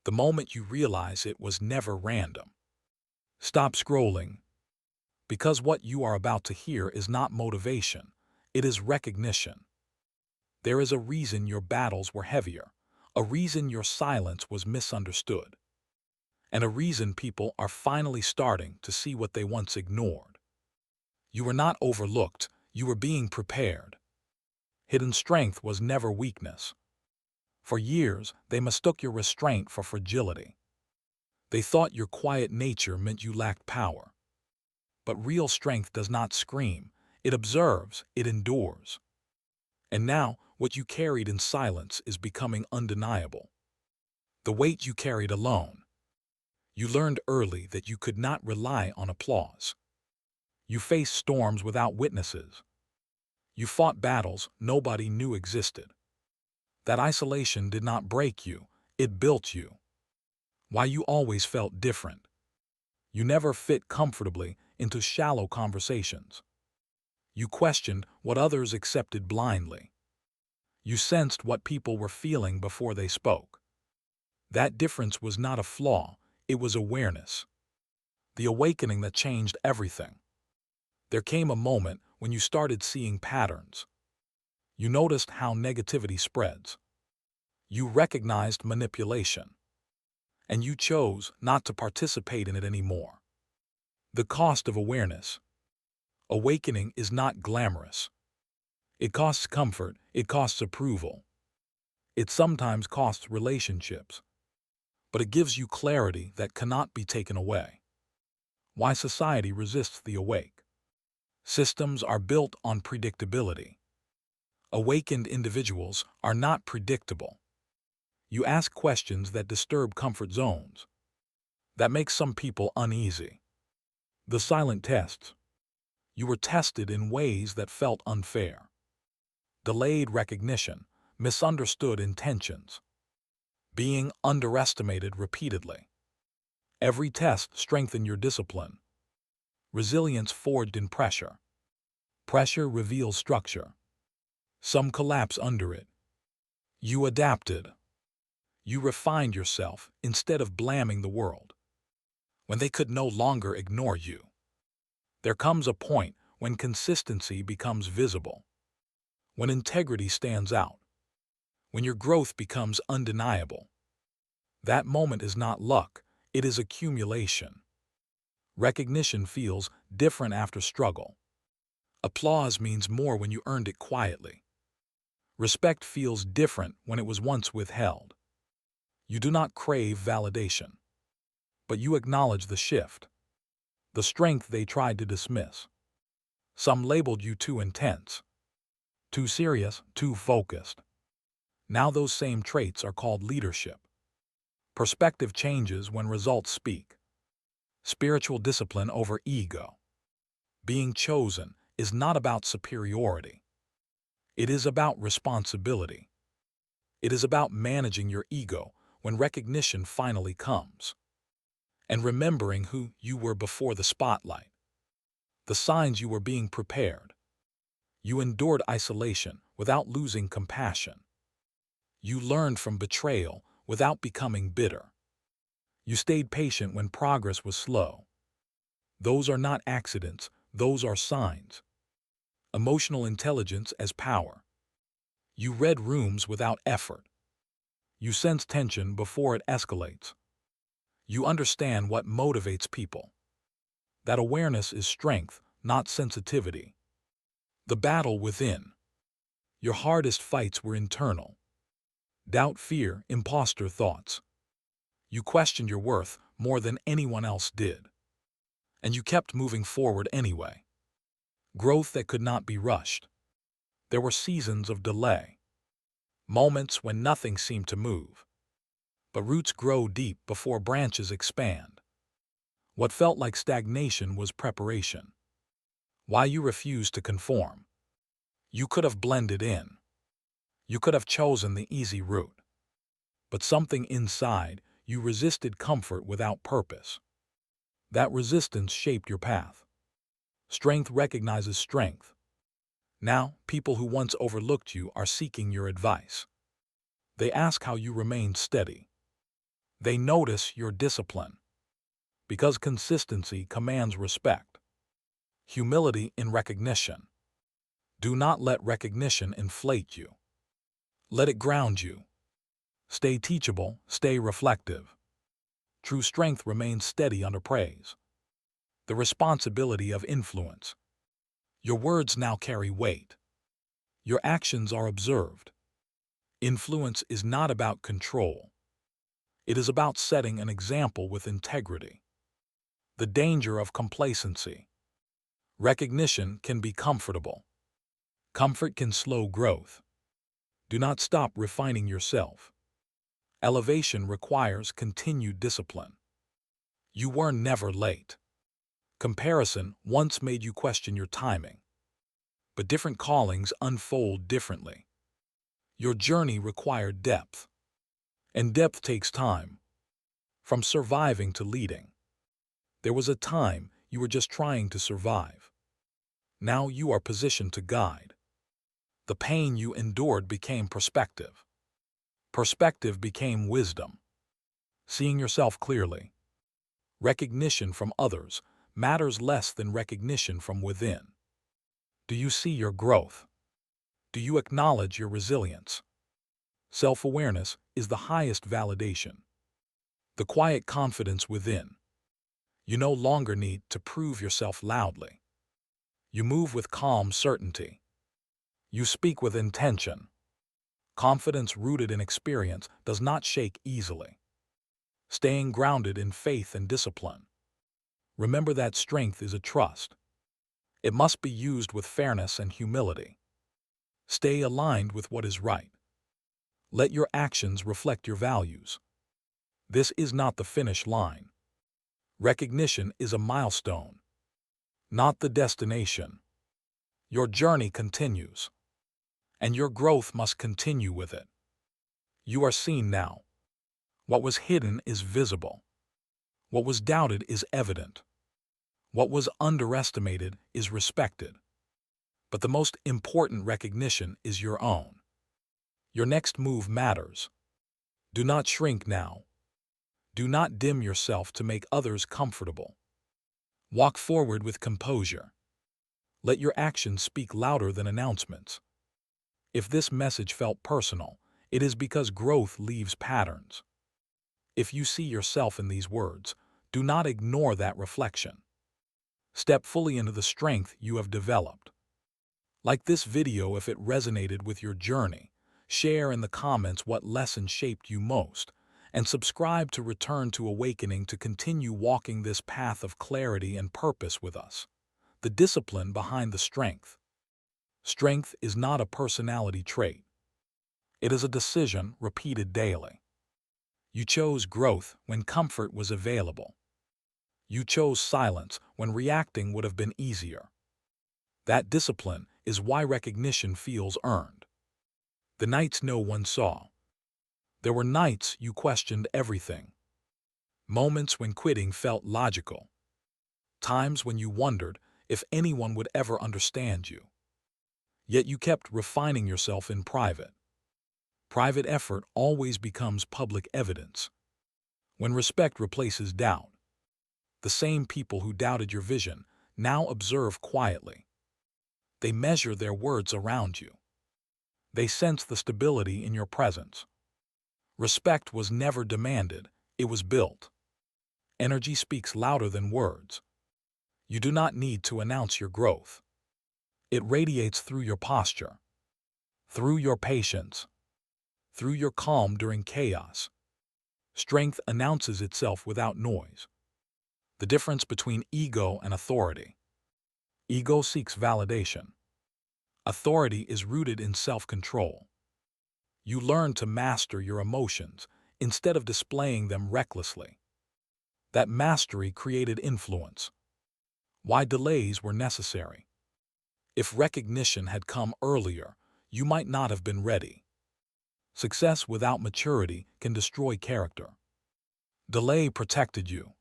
the moment you realize it was never random. Stop scrolling, because what you are about to hear is not motivation, it is recognition. There is a reason your battles were heavier, a reason your silence was misunderstood, and a reason people are finally starting to see what they once ignored. You were not overlooked, you were being prepared. Hidden strength was never weakness. For years, they mistook your restraint for fragility. They thought your quiet nature meant you lacked power. But real strength does not scream, it observes, it endures. And now, what you carried in silence is becoming undeniable. The weight you carried alone. You learned early that you could not rely on applause. You faced storms without witnesses. You fought battles nobody knew existed. That isolation did not break you, it built you. Why you always felt different. You never fit comfortably into shallow conversations. You questioned what others accepted blindly. You sensed what people were feeling before they spoke. That difference was not a flaw, it was awareness. The awakening that changed everything. There came a moment when you started seeing patterns. You noticed how negativity spreads. You recognized manipulation. And you chose not to participate in it anymore. The cost of awareness. Awakening is not glamorous. It costs comfort, it costs approval. It sometimes costs relationships. But it gives you clarity that cannot be taken away. Why society resists the awake. Systems are built on predictability. Awakened individuals are not predictable. You ask questions that disturb comfort zones. That makes some people uneasy. The silent tests. You were tested in ways that felt unfair. Delayed recognition, misunderstood intentions. Being underestimated repeatedly. Every test strengthened your discipline. Resilience forged in pressure. Pressure reveals structure. Some collapse under it. You adapted. You refined yourself instead of blaming the world. When they could no longer ignore you. There comes a point when consistency becomes visible. When integrity stands out. When your growth becomes undeniable. That moment is not luck, it is accumulation. Recognition feels different after struggle. Applause means more when you earned it quietly. Respect feels different when it was once withheld. You do not crave validation. But you acknowledge the shift. The strength they tried to dismiss. Some labeled you too intense. Too serious, too focused. Now those same traits are called leadership. Perspective changes when results speak. Spiritual discipline over ego. Being chosen is not about superiority. It is about responsibility. It is about managing your ego when recognition finally comes. And remembering who you were before the spotlight. The signs you were being prepared. You endured isolation without losing compassion. You learned from betrayal without becoming bitter. You stayed patient when progress was slow. Those are not accidents, those are signs. Emotional intelligence as power. You read rooms without effort. You sense tension before it escalates. You understand what motivates people. That awareness is strength, not sensitivity. The battle within. Your hardest fights were internal. Doubt, fear, imposter thoughts. You questioned your worth more than anyone else did. And you kept moving forward anyway. Growth that could not be rushed. There were seasons of delay. Moments when nothing seemed to move. But roots grow deep before branches expand. What felt like stagnation was preparation. Why you refused to conform. You could have blended in. You could have chosen the easy route. But something inside, you resisted comfort without purpose. That resistance shaped your path. Strength recognizes strength. Now, people who once overlooked you are seeking your advice. They ask how you remained steady. They notice your discipline, because consistency commands respect. Humility in recognition. Do not let recognition inflate you. Let it ground you. Stay teachable, stay reflective. True strength remains steady under praise. The responsibility of influence. Your words now carry weight. Your actions are observed. Influence is not about control. It is about setting an example with integrity. The danger of complacency. Recognition can be comfortable. Comfort can slow growth. Do not stop refining yourself. Elevation requires continued discipline. You were never late. Comparison once made you question your timing. But different callings unfold differently. Your journey required depth. And depth takes time. From surviving to leading. There was a time you were just trying to survive. Now you are positioned to guide. The pain you endured became perspective. Perspective became wisdom. Seeing yourself clearly. Recognition from others matters less than recognition from within. Do you see your growth? Do you acknowledge your resilience? Self-awareness is the highest validation. The quiet confidence within. You no longer need to prove yourself loudly. You move with calm certainty. You speak with intention. Confidence rooted in experience does not shake easily. Staying grounded in faith and discipline. Remember that strength is a trust. It must be used with fairness and humility. Stay aligned with what is right. Let your actions reflect your values. This is not the finish line. Recognition is a milestone, not the destination. Your journey continues, and your growth must continue with it. You are seen now. What was hidden is visible. What was doubted is evident. What was underestimated is respected. But the most important recognition is your own. Your next move matters. Do not shrink now. Do not dim yourself to make others comfortable. Walk forward with composure. Let your actions speak louder than announcements. If this message felt personal, it is because growth leaves patterns. If you see yourself in these words, do not ignore that reflection. Step fully into the strength you have developed. Like this video if it resonated with your journey. Share in the comments what lesson shaped you most, and subscribe to Return to Awakening to continue walking this path of clarity and purpose with us. The discipline behind the strength. Strength is not a personality trait. It is a decision repeated daily. You chose growth when comfort was available. You chose silence when reacting would have been easier. That discipline is why recognition feels earned. The nights no one saw. There were nights you questioned everything. Moments when quitting felt logical. Times when you wondered if anyone would ever understand you. Yet you kept refining yourself in private. Private effort always becomes public evidence. When respect replaces doubt, the same people who doubted your vision now observe quietly. They measure their words around you. They sense the stability in your presence. Respect was never demanded, it was built. Energy speaks louder than words. You do not need to announce your growth. It radiates through your posture, through your patience, through your calm during chaos. Strength announces itself without noise. The difference between ego and authority. Ego seeks validation. Authority is rooted in self-control. You learn to master your emotions instead of displaying them recklessly. That mastery created influence. Why delays were necessary. If recognition had come earlier, you might not have been ready. Success without maturity can destroy character. Delay protected you.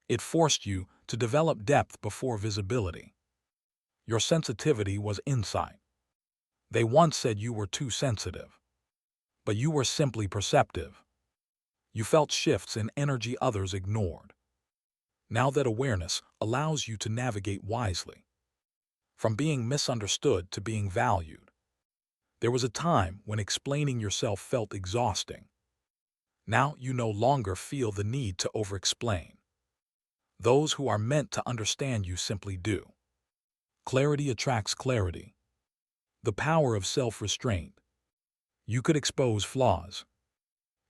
It forced you to develop depth before visibility. Your sensitivity was insight. They once said you were too sensitive. But you were simply perceptive. You felt shifts in energy others ignored. Now that awareness allows you to navigate wisely, from being misunderstood to being valued. There was a time when explaining yourself felt exhausting. Now you no longer feel the need to over-explain. Those who are meant to understand you simply do. Clarity attracts clarity. The power of self-restraint. You could expose flaws.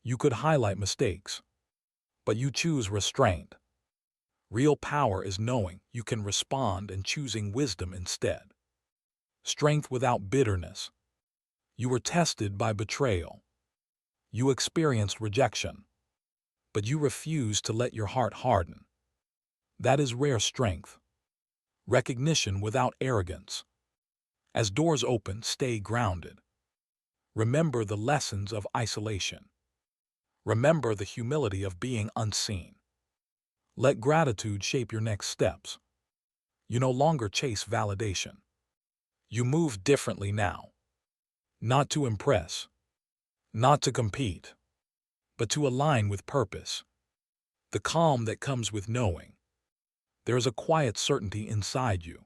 You could highlight mistakes. But you choose restraint. Real power is knowing you can respond and choosing wisdom instead. Strength without bitterness. You were tested by betrayal. You experienced rejection. But you refused to let your heart harden. That is rare strength. Recognition without arrogance. As doors open, stay grounded. Remember the lessons of isolation. Remember the humility of being unseen. Let gratitude shape your next steps. You no longer chase validation. You move differently now. Not to impress, not to compete, but to align with purpose. The calm that comes with knowing. There is a quiet certainty inside you.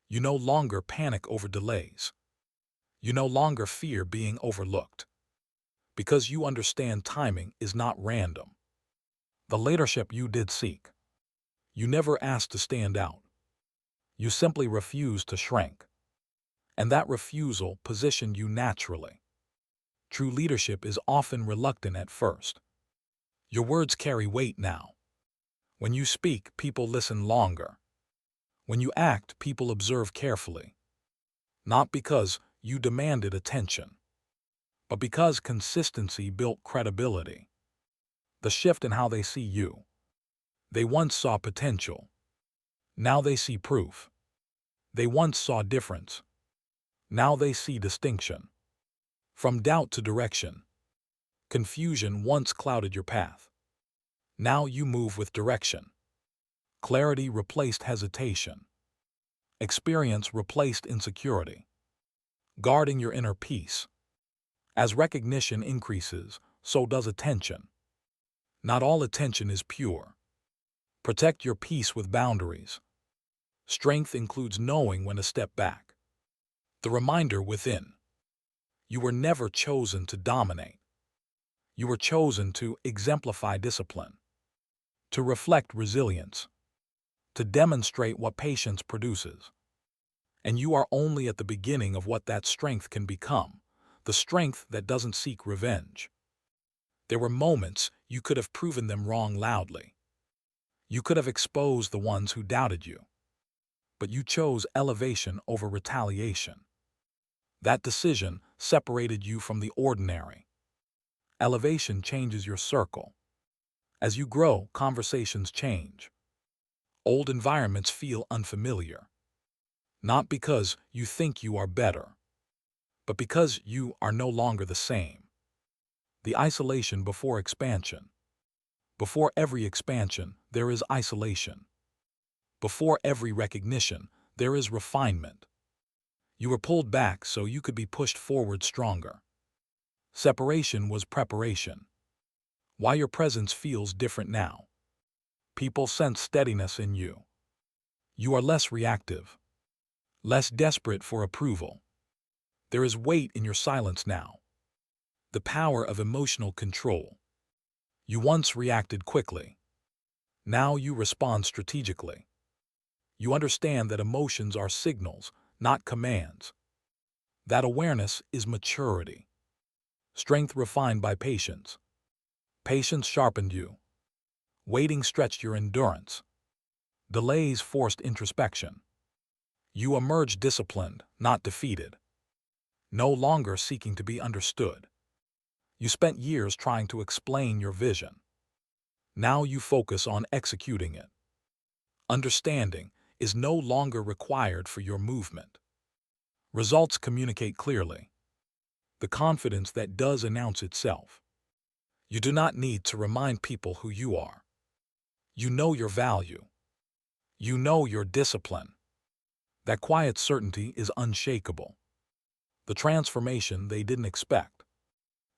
You no longer panic over delays. You no longer fear being overlooked. Because you understand timing is not random. The leadership you did seek. You never asked to stand out. You simply refused to shrink. And that refusal positioned you naturally. True leadership is often reluctant at first. Your words carry weight now. When you speak, people listen longer. When you act, people observe carefully. Not because you demanded attention, but because consistency built credibility. The shift in how they see you. They once saw potential. Now they see proof. They once saw difference. Now they see distinction. From doubt to direction. Confusion once clouded your path. Now you move with direction. Clarity replaced hesitation. Experience replaced insecurity. Guarding your inner peace. As recognition increases, so does attention. Not all attention is pure. Protect your peace with boundaries. Strength includes knowing when to step back. The reminder within. You were never chosen to dominate. You were chosen to exemplify discipline, to reflect resilience, to demonstrate what patience produces. And you are only at the beginning of what that strength can become, the strength that doesn't seek revenge. There were moments you could have proven them wrong loudly. You could have exposed the ones who doubted you. But you chose elevation over retaliation. That decision separated you from the ordinary. Elevation changes your circle. As you grow, conversations change. Old environments feel unfamiliar. Not because you think you are better, but because you are no longer the same. The isolation before expansion. Before every expansion, there is isolation. Before every recognition, there is refinement. You were pulled back so you could be pushed forward stronger. Separation was preparation. Why your presence feels different now. People sense steadiness in you. You are less reactive, less desperate for approval. There is weight in your silence now. The power of emotional control. You once reacted quickly. Now you respond strategically. You understand that emotions are signals, not commands. That awareness is maturity. Strength refined by patience. Patience sharpened you. Waiting stretched your endurance. Delays forced introspection. You emerged disciplined, not defeated. No longer seeking to be understood. You spent years trying to explain your vision. Now you focus on executing it. Understanding is no longer required for your movement. Results communicate clearly. The confidence that does announce itself. You do not need to remind people who you are. You know your value. You know your discipline. That quiet certainty is unshakable. The transformation they didn't expect.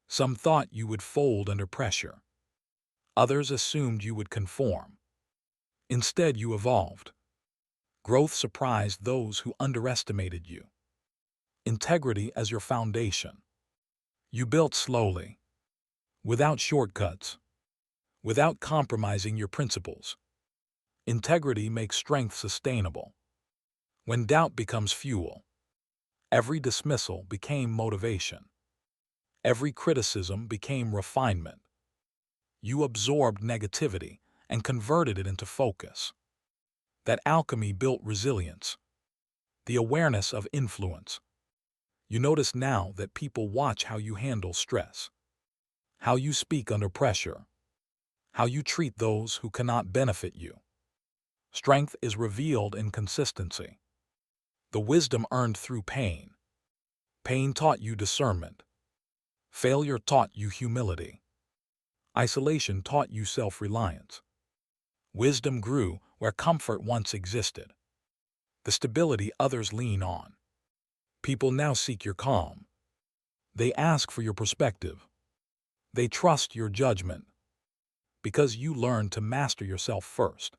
Some thought you would fold under pressure. Others assumed you would conform. Instead, you evolved. Growth surprised those who underestimated you. Integrity as your foundation. You built slowly, without shortcuts, without compromising your principles. Integrity makes strength sustainable. When doubt becomes fuel, every dismissal became motivation. Every criticism became refinement. You absorbed negativity and converted it into focus. That alchemy built resilience, the awareness of influence. You notice now that people watch how you handle stress, how you speak under pressure, how you treat those who cannot benefit you. Strength is revealed in consistency. The wisdom earned through pain. Pain taught you discernment. Failure taught you humility. Isolation taught you self-reliance. Wisdom grew where comfort once existed. The stability others lean on. People now seek your calm. They ask for your perspective. They trust your judgment. Because you learned to master yourself first.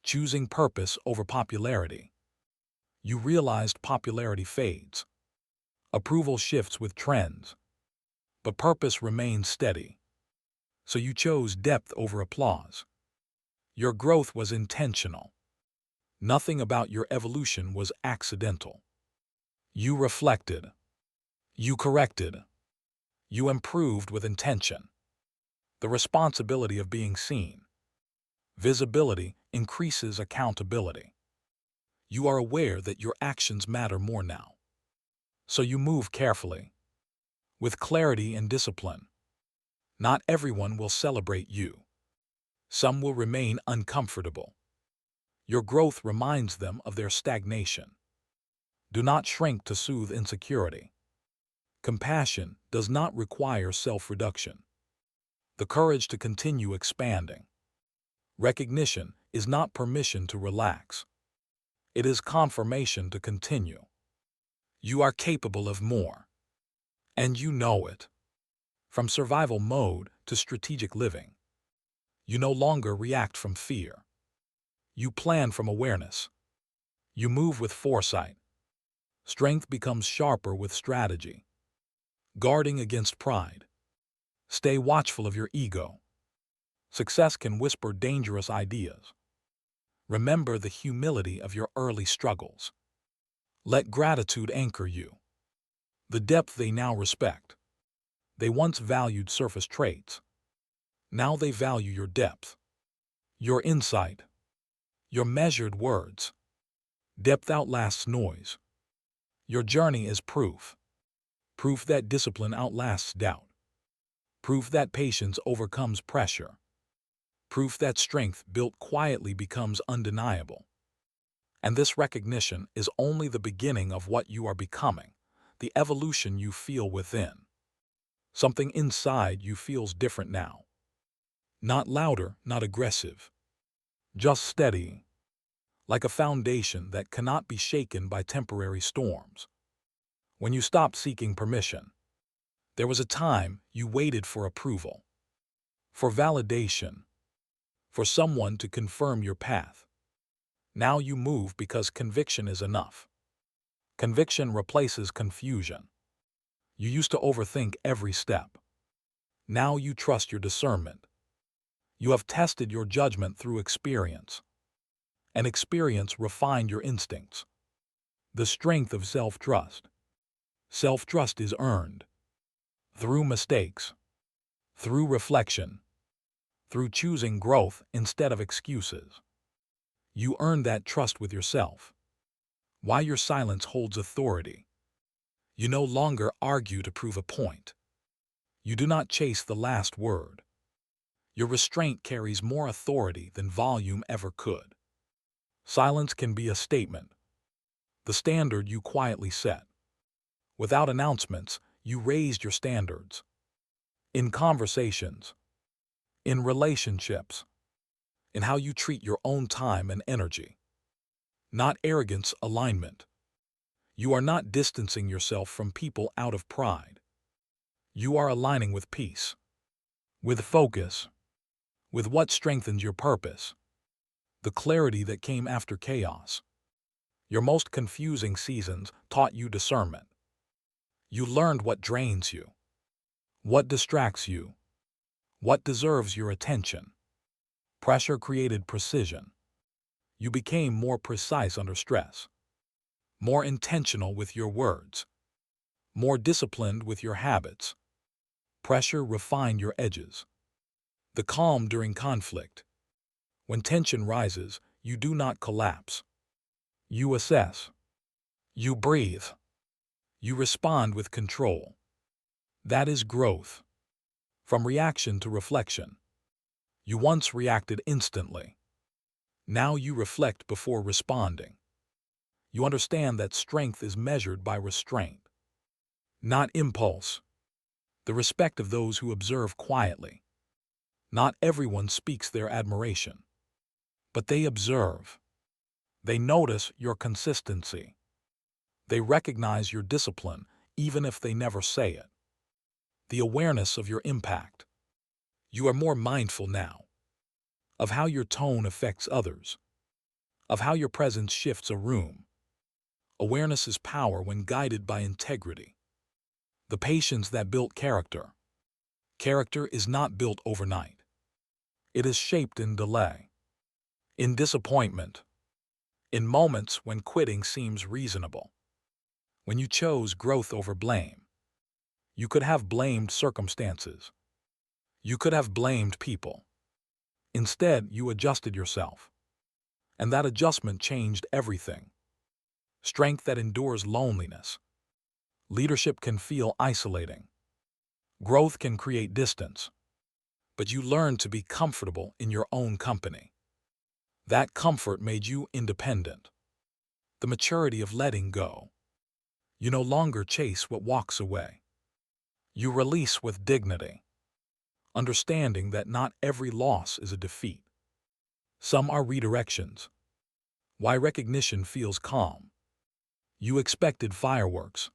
Choosing purpose over popularity. You realized popularity fades. Approval shifts with trends. But purpose remains steady. So you chose depth over applause. Your growth was intentional. Nothing about your evolution was accidental. You reflected. You corrected. You improved with intention. The responsibility of being seen. Visibility increases accountability. You are aware that your actions matter more now. So you move carefully, with clarity and discipline. Not everyone will celebrate you. Some will remain uncomfortable. Your growth reminds them of their stagnation. Do not shrink to soothe insecurity. Compassion does not require self-reduction. The courage to continue expanding. Recognition is not permission to relax. It is confirmation to continue. You are capable of more. And you know it. From survival mode to strategic living. You no longer react from fear. You plan from awareness. You move with foresight. Strength becomes sharper with strategy. Guarding against pride. Stay watchful of your ego. Success can whisper dangerous ideas. Remember the humility of your early struggles. Let gratitude anchor you. The depth they now respect. They once valued surface traits. Now they value your depth, your insight, your measured words. Depth outlasts noise. Your journey is proof. Proof that discipline outlasts doubt. Proof that patience overcomes pressure. Proof that strength built quietly becomes undeniable. And this recognition is only the beginning of what you are becoming, the evolution you feel within. Something inside you feels different now. Not louder, not aggressive. Just steady, like a foundation that cannot be shaken by temporary storms. When you stopped seeking permission, there was a time you waited for approval, for validation, for someone to confirm your path. Now you move because conviction is enough. Conviction replaces confusion. You used to overthink every step. Now you trust your discernment. You have tested your judgment through experience. And experience refined your instincts. The strength of self-trust. Self-trust is earned. Through mistakes. Through reflection. Through choosing growth instead of excuses. You earn that trust with yourself. Why your silence holds authority. You no longer argue to prove a point. You do not chase the last word. Your restraint carries more authority than volume ever could. Silence can be a statement. The standard you quietly set. Without announcements, you raised your standards. In conversations. In relationships. In how you treat your own time and energy. Not arrogance, alignment. You are not distancing yourself from people out of pride. You are aligning with peace. With focus. with what strengthened your purpose, the clarity that came after chaos. Your most confusing seasons taught you discernment. You learned what drains you, what distracts you, what deserves your attention. Pressure created precision. You became more precise under stress, more intentional with your words, more disciplined with your habits. Pressure refined your edges. The calm during conflict. When tension rises, you do not collapse. You assess. You breathe. You respond with control. That is growth. From reaction to reflection. You once reacted instantly. Now you reflect before responding. You understand that strength is measured by restraint, not impulse. The respect of those who observe quietly. Not everyone speaks their admiration, but they observe. They notice your consistency. They recognize your discipline, even if they never say it. The awareness of your impact. You are more mindful now of how your tone affects others, of how your presence shifts a room. Awareness is power when guided by integrity. The patience that built character. Character is not built overnight. It is shaped in delay, in disappointment, in moments when quitting seems reasonable. When you chose growth over blame, you could have blamed circumstances. You could have blamed people. Instead, you adjusted yourself. And that adjustment changed everything. Strength that endures loneliness. Leadership can feel isolating. Growth can create distance. But you learned to be comfortable in your own company. That comfort made you independent. The maturity of letting go. You no longer chase what walks away. You release with dignity, understanding that not every loss is a defeat. Some are redirections. Why recognition feels calm. You expected fireworks.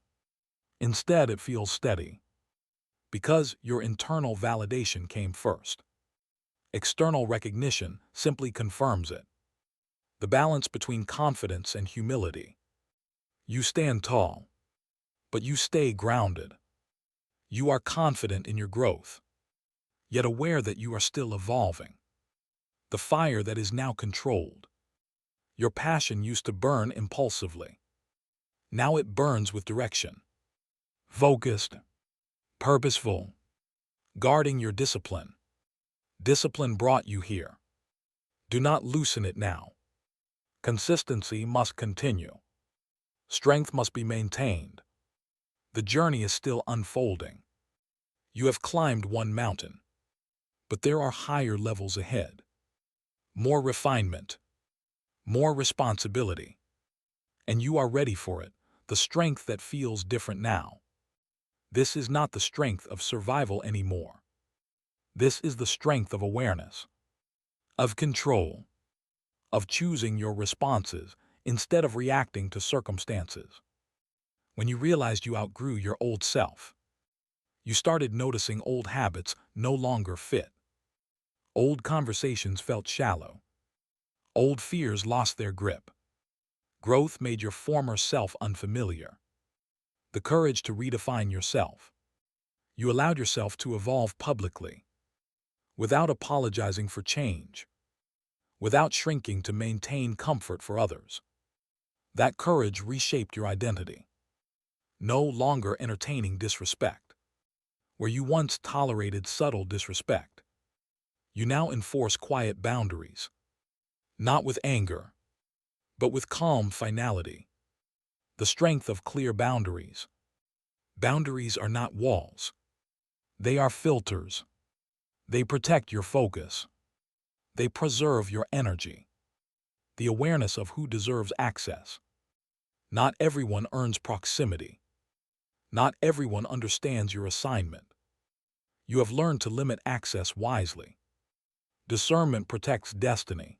Instead, it feels steady. Because your internal validation came first. External recognition simply confirms it. The balance between confidence and humility. You stand tall, but you stay grounded. You are confident in your growth, yet aware that you are still evolving. The fire that is now controlled. Your passion used to burn impulsively. Now it burns with direction. Focused, purposeful, guarding your discipline. Discipline brought you here. Do not loosen it now. Consistency must continue. Strength must be maintained. The journey is still unfolding. You have climbed one mountain, but there are higher levels ahead. More refinement, more responsibility. And you are ready for it, the strength that feels different now. This is not the strength of survival anymore. This is the strength of awareness, of control, of choosing your responses instead of reacting to circumstances. When you realized you outgrew your old self, you started noticing old habits no longer fit. Old conversations felt shallow. Old fears lost their grip. Growth made your former self unfamiliar. The courage to redefine yourself. You allowed yourself to evolve publicly, without apologizing for change, without shrinking to maintain comfort for others. That courage reshaped your identity. No longer entertaining disrespect. Where you once tolerated subtle disrespect, you now enforce quiet boundaries. Not with anger, but with calm finality. The strength of clear boundaries. Boundaries are not walls. They are filters. They protect your focus. They preserve your energy. The awareness of who deserves access. Not everyone earns proximity. Not everyone understands your assignment. You have learned to limit access wisely. Discernment protects destiny.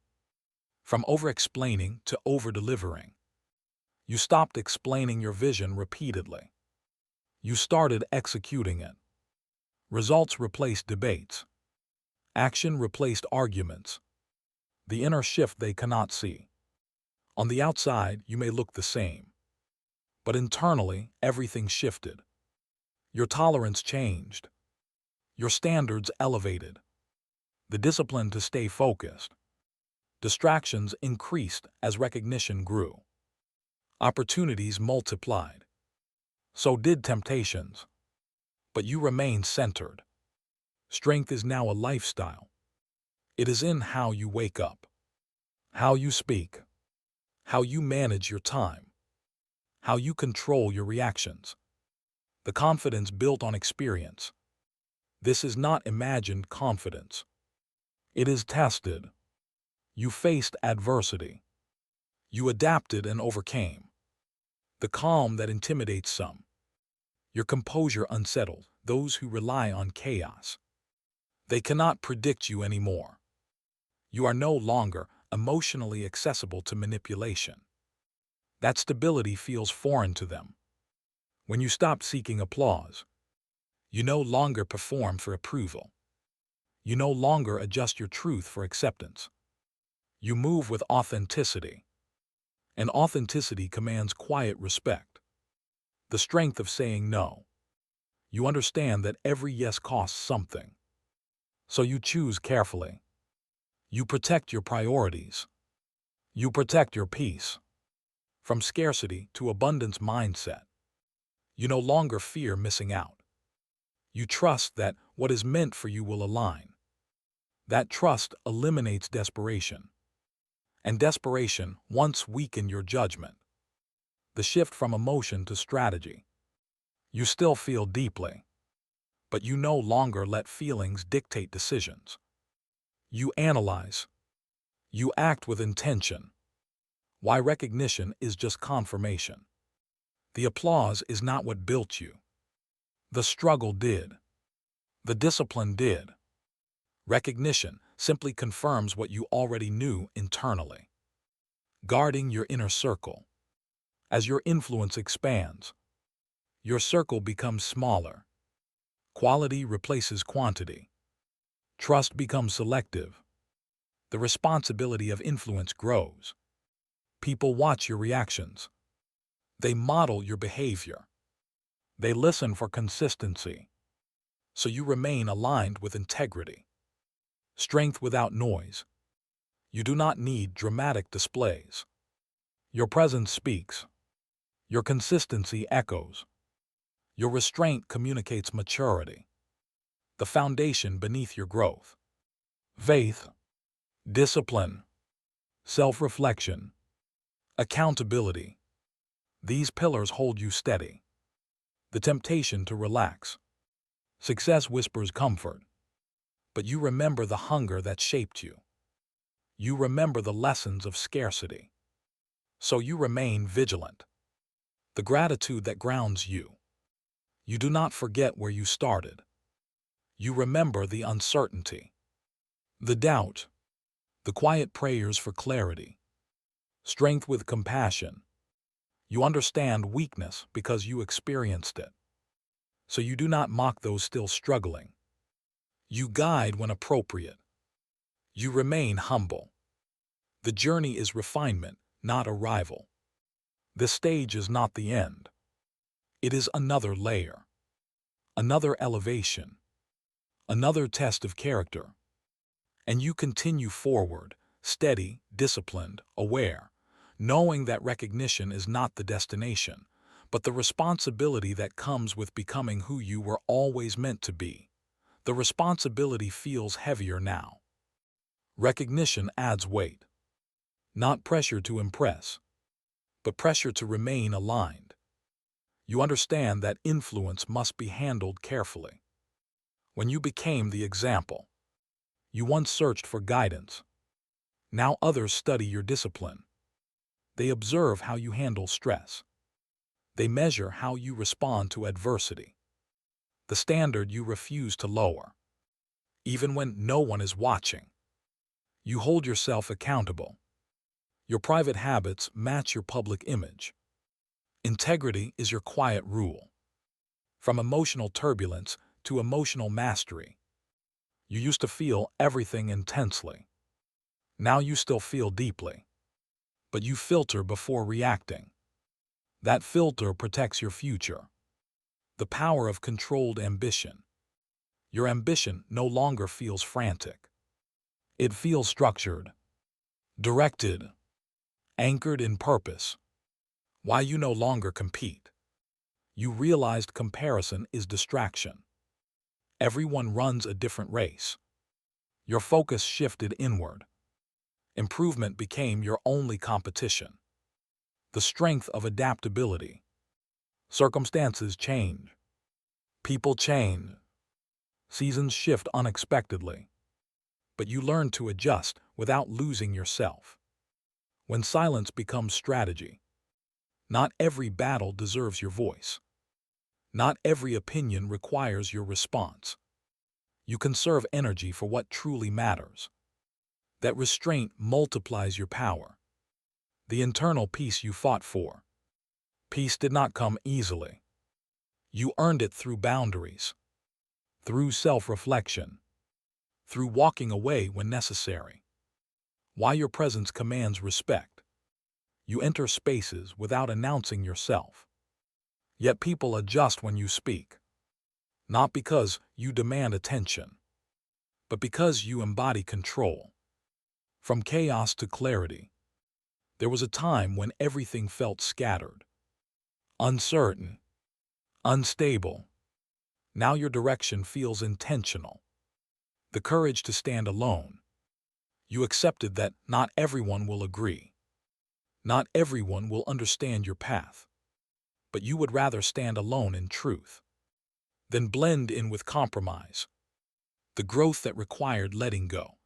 From over-explaining to over-delivering. You stopped explaining your vision repeatedly. You started executing it. Results replaced debates. Action replaced arguments. The inner shift they cannot see. On the outside, you may look the same. But internally, everything shifted. Your tolerance changed. Your standards elevated. The discipline to stay focused. Distractions increased as recognition grew. Opportunities multiplied. So did temptations. But you remained centered. Strength is now a lifestyle. It is in how you wake up, how you speak, how you manage your time, how you control your reactions. The confidence built on experience. This is not imagined confidence. It is tested. You faced adversity. You adapted and overcame. The calm that intimidates some. Your composure unsettled those who rely on chaos. They cannot predict you anymore. You are no longer emotionally accessible to manipulation. That stability feels foreign to them. When you stop seeking applause, you no longer perform for approval. You no longer adjust your truth for acceptance. You move with authenticity. And authenticity commands quiet respect. The strength of saying no. You understand that every yes costs something. So you choose carefully. You protect your priorities. You protect your peace. From scarcity to abundance mindset. You no longer fear missing out. You trust that what is meant for you will align. That trust eliminates desperation. And desperation once weakened your judgment. The shift from emotion to strategy. You still feel deeply, but you no longer let feelings dictate decisions. You analyze. You act with intention. Why recognition is just confirmation. The applause is not what built you. The struggle did. The discipline did. Recognition simply confirms what you already knew internally. Guarding your inner circle. As your influence expands, your circle becomes smaller. Quality replaces quantity. Trust becomes selective. The responsibility of influence grows. People watch your reactions. They model your behavior. They listen for consistency. So you remain aligned with integrity. Strength without noise. You do not need dramatic displays. Your presence speaks. Your consistency echoes. Your restraint communicates maturity. The foundation beneath your growth. Faith, discipline, self-reflection, accountability. These pillars hold you steady. The temptation to relax. Success whispers comfort. But you remember the hunger that shaped you. You remember the lessons of scarcity. So you remain vigilant. The gratitude that grounds you. You do not forget where you started. You remember the uncertainty, the doubt, the quiet prayers for clarity. Strength with compassion. You understand weakness because you experienced it. So you do not mock those still struggling. You guide when appropriate. You remain humble. The journey is refinement, not arrival. The stage is not the end. It is another layer, another elevation, another test of character. And you continue forward, steady, disciplined, aware, knowing that recognition is not the destination, but the responsibility that comes with becoming who you were always meant to be. The responsibility feels heavier now. Recognition adds weight. Not pressure to impress, but pressure to remain aligned. You understand that influence must be handled carefully. When you became the example, you once searched for guidance. Now others study your discipline. They observe how you handle stress. They measure how you respond to adversity. The standard you refuse to lower. Even when no one is watching. You hold yourself accountable. Your private habits match your public image. Integrity is your quiet rule. From emotional turbulence to emotional mastery. You used to feel everything intensely. Now you still feel deeply, but you filter before reacting. That filter protects your future. The power of controlled ambition. Your ambition no longer feels frantic. It feels structured, directed, anchored in purpose. Why you no longer compete? You realized comparison is distraction. Everyone runs a different race. Your focus shifted inward. Improvement became your only competition. The strength of adaptability. Circumstances change. People change. Seasons shift unexpectedly. But you learn to adjust without losing yourself. When silence becomes strategy. Not every battle deserves your voice. Not every opinion requires your response. You conserve energy for what truly matters. That restraint multiplies your power. The internal peace you fought for. Peace did not come easily. You earned it through boundaries, through self-reflection, through walking away when necessary. Why your presence commands respect. You enter spaces without announcing yourself. Yet people adjust when you speak. Not because you demand attention, but because you embody control. From chaos to clarity. There was a time when everything felt scattered, uncertain, unstable. Now your direction feels intentional. The courage to stand alone. You accepted that not everyone will agree. Not everyone will understand your path. But you would rather stand alone in truth than blend in with compromise. The growth that required letting go.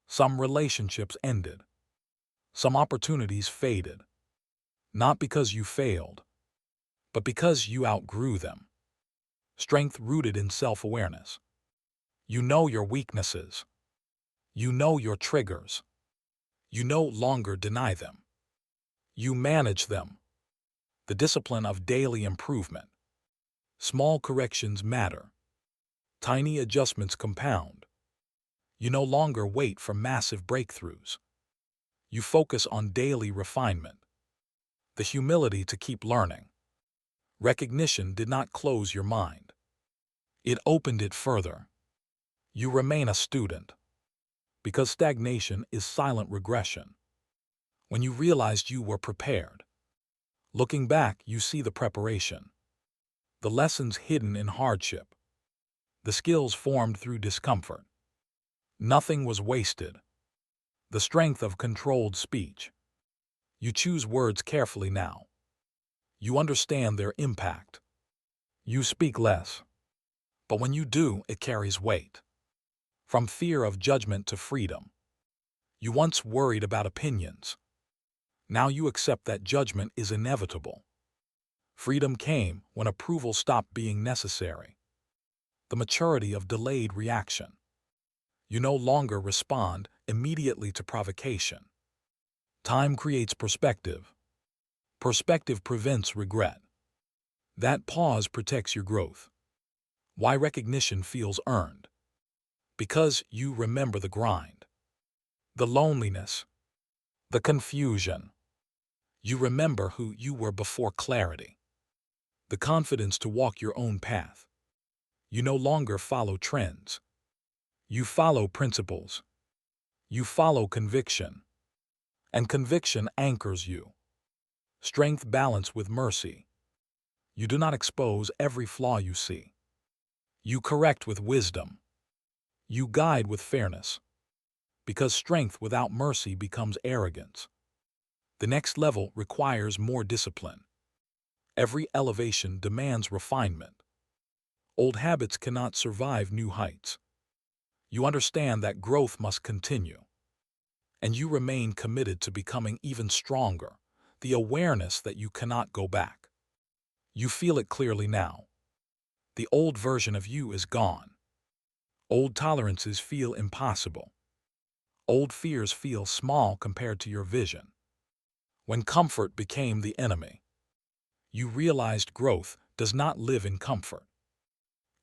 Some relationships ended. Some opportunities faded. Not because you failed, but because you outgrew them. Strength rooted in self-awareness. You know your weaknesses. You know your triggers. You no longer deny them. You manage them. The discipline of daily improvement. Small corrections matter. Tiny adjustments compound. You no longer wait for massive breakthroughs. You focus on daily refinement. The humility to keep learning. Recognition did not close your mind. It opened it further. You remain a student. Because stagnation is silent regression. When you realized you were prepared. Looking back, you see the preparation. The lessons hidden in hardship. The skills formed through discomfort. Nothing was wasted. The strength of controlled speech. You choose words carefully now. You understand their impact. You speak less. But when you do, it carries weight. From fear of judgment to freedom. You once worried about opinions. Now you accept that judgment is inevitable. Freedom came when approval stopped being necessary. The maturity of delayed reaction. You no longer respond immediately to provocation. Time creates perspective. Perspective prevents regret. That pause protects your growth. Why recognition feels earned? Because you remember the grind, the loneliness, the confusion. You remember who you were before clarity. The confidence to walk your own path. You no longer follow trends. You follow principles. You follow conviction. And conviction anchors you. Strength balanced with mercy. You do not expose every flaw you see. You correct with wisdom. You guide with fairness. Because strength without mercy becomes arrogance. The next level requires more discipline. Every elevation demands refinement. Old habits cannot survive new heights. You understand that growth must continue. And you remain committed to becoming even stronger, the awareness that you cannot go back. You feel it clearly now. The old version of you is gone. Old tolerances feel impossible. Old fears feel small compared to your vision. When comfort became the enemy, you realized growth does not live in comfort.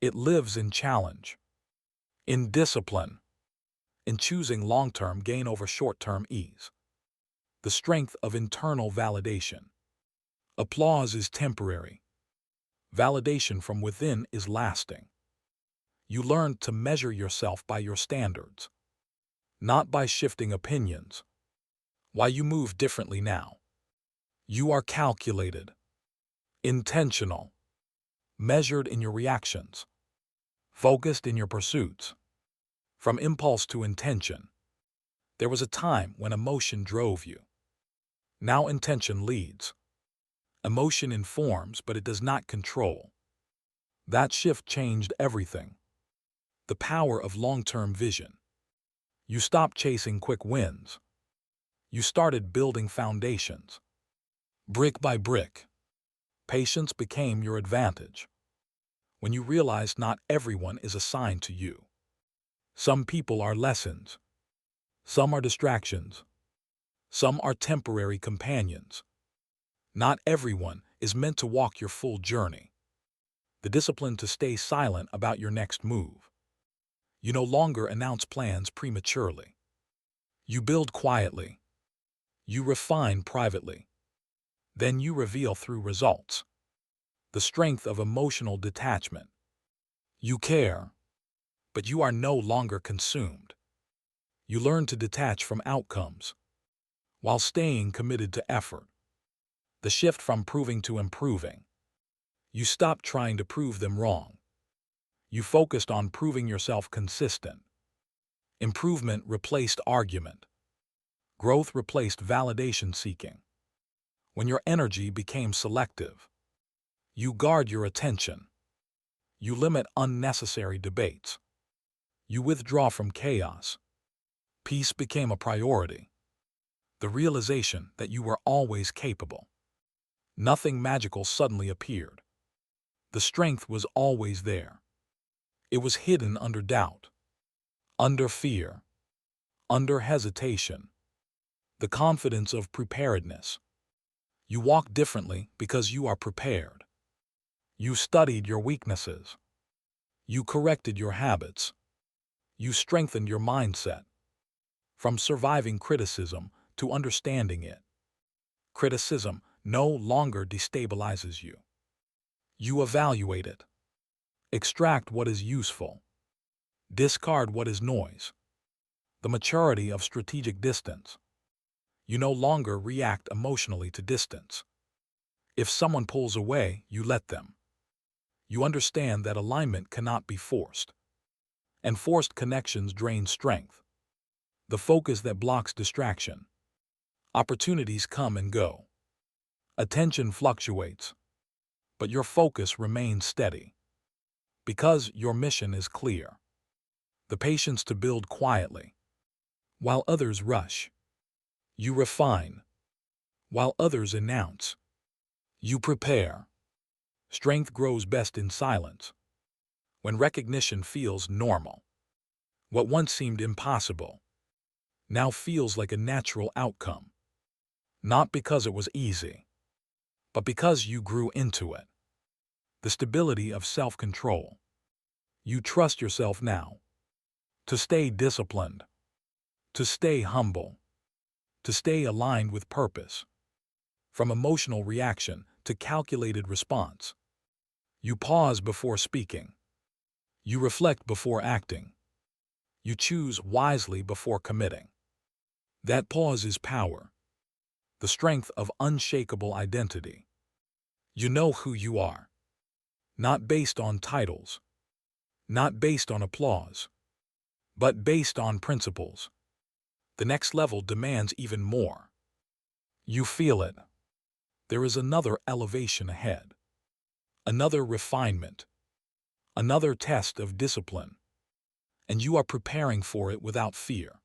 It lives in challenge. In discipline, in choosing long-term gain over short-term ease. The strength of internal validation. Applause is temporary. Validation from within is lasting. You learn to measure yourself by your standards, not by shifting opinions. Why you move differently now. You are calculated, intentional, measured in your reactions, focused in your pursuits. From impulse to intention. There was a time when emotion drove you. Now intention leads. Emotion informs, but it does not control. That shift changed everything. The power of long-term vision. You stopped chasing quick wins. You started building foundations. Brick by brick. Patience became your advantage. When you realized not everyone is assigned to you. Some people are lessons. Some are distractions. Some are temporary companions. Not everyone is meant to walk your full journey. The discipline to stay silent about your next move. You no longer announce plans prematurely. You build quietly. You refine privately. Then you reveal through results. The strength of emotional detachment. You care, but you are no longer consumed. You learn to detach from outcomes, while staying committed to effort. The shift from proving to improving. You stopped trying to prove them wrong. You focused on proving yourself consistent. Improvement replaced argument. Growth replaced validation seeking. When your energy became selective, you guard your attention. You limit unnecessary debates. You withdraw from chaos. Peace became a priority. The realization that you were always capable. Nothing magical suddenly appeared. The strength was always there. It was hidden under doubt, under fear, under hesitation. The confidence of preparedness. You walk differently because you are prepared. You studied your weaknesses. You corrected your habits. You strengthened your mindset. From surviving criticism to understanding it. Criticism no longer destabilizes you. You evaluate it. Extract what is useful. Discard what is noise. The maturity of strategic distance. You no longer react emotionally to distance. If someone pulls away, you let them. You understand that alignment cannot be forced. And forced connections drain strength. The focus that blocks distraction. Opportunities come and go. Attention fluctuates. But your focus remains steady. Because your mission is clear. The patience to build quietly. While others rush. You refine. While others announce. You prepare. Strength grows best in silence. When recognition feels normal. What once seemed impossible now feels like a natural outcome. Not because it was easy, but because you grew into it. The stability of self-control. You trust yourself now. To stay disciplined. To stay humble. To stay aligned with purpose. From emotional reaction to calculated response. You pause before speaking. You reflect before acting. You choose wisely before committing. That pause is power. The strength of unshakable identity. You know who you are. Not based on titles. Not based on applause. But based on principles. The next level demands even more. You feel it. There is another elevation ahead. Another refinement. Another test of discipline. And you are preparing for it without fear.